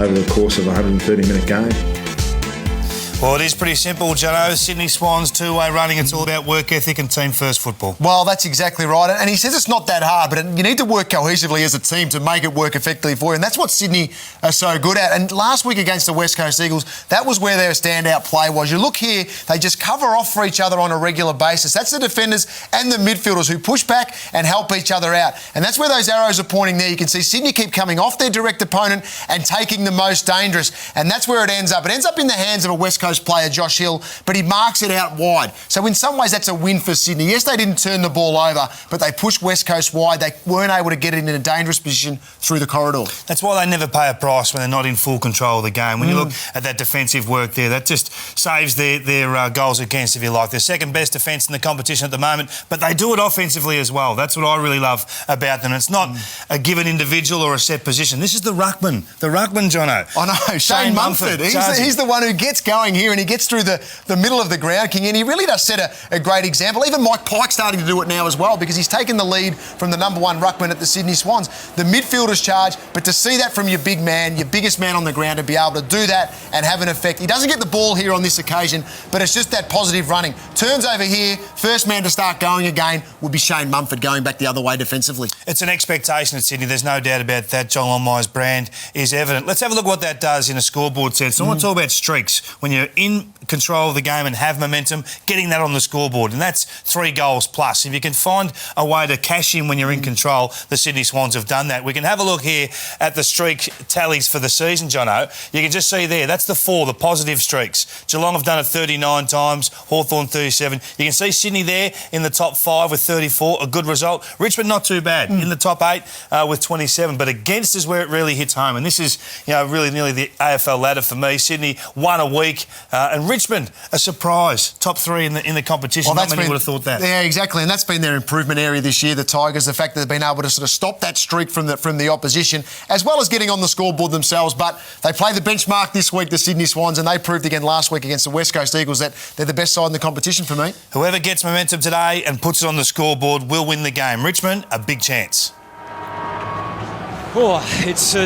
over the course of a 130-minute game. Well, it is pretty simple, Jono. Sydney Swans, two-way running. It's all about work ethic and team-first football. Well, that's exactly right. And he says it's not that hard, but you need to work cohesively as a team to make it work effectively for you. And that's what Sydney are so good at. And last week against the West Coast Eagles, that was where their standout play was. You look here, they just cover off for each other on a regular basis. That's the defenders and the midfielders who push back and help each other out. And that's where those arrows are pointing there. You can see Sydney keep coming off their direct opponent and taking the most dangerous. And that's where it ends up. It ends up in the hands of a West Coast player, Josh Hill, but he marks it out wide. So in some ways, that's a win for Sydney. Yes, they didn't turn the ball over, but they pushed West Coast wide. They weren't able to get it in a dangerous position through the corridor. That's why they never pay a price when they're not in full control of the game. When you look at that defensive work there, that just saves their goals against, if you like. They're second best defence in the competition at the moment, but they do it offensively as well. That's what I really love about them. It's not a given individual or a set position. This is the ruckman, Jono. I know, Shane Mumford. He's the one who gets going here and he gets through the middle of the ground, King, and he really does set a great example. Even Mike Pike's starting to do it now as well because he's taken the lead from the number one ruckman at the Sydney Swans. The midfielders charge, but to see that from your big man, your biggest man on the ground, to be able to do that and have an effect. He doesn't get the ball here on this occasion, but it's just that positive running. Turns over here, first man to start going again would be Shane Mumford going back the other way defensively. It's an expectation at Sydney. There's no doubt about that. John Longmire's brand is evident. Let's have a look at what that does in a scoreboard sense. I want to talk about streaks. When you're in control of the game and have momentum, getting that on the scoreboard, and that's 3 goals plus. If you can find a way to cash in when you're in control, the Sydney Swans have done that. We can have a look here at the streak tallies for the season, Jono. You can just see there, that's the 4, the positive streaks. Geelong have done it 39 times, Hawthorn 37. You can see Sydney there in the top 5 with 34, a good result. Richmond not too bad, in the top 8 with 27, but against is where it really hits home, and this is, really nearly the AFL ladder for me. Sydney, 1 a week, and Richmond, a surprise, top 3 in the competition. Not many would have thought that. Yeah, exactly, and that's been their improvement area this year, the Tigers, the fact that they've been able to sort of stop that streak from the opposition, as well as getting on the scoreboard themselves. But they play the benchmark this week, the Sydney Swans, and they proved again last week against the West Coast Eagles that they're the best side in the competition for me. Whoever gets momentum today and puts it on the scoreboard will win the game. Richmond, a big chance. Oh, it's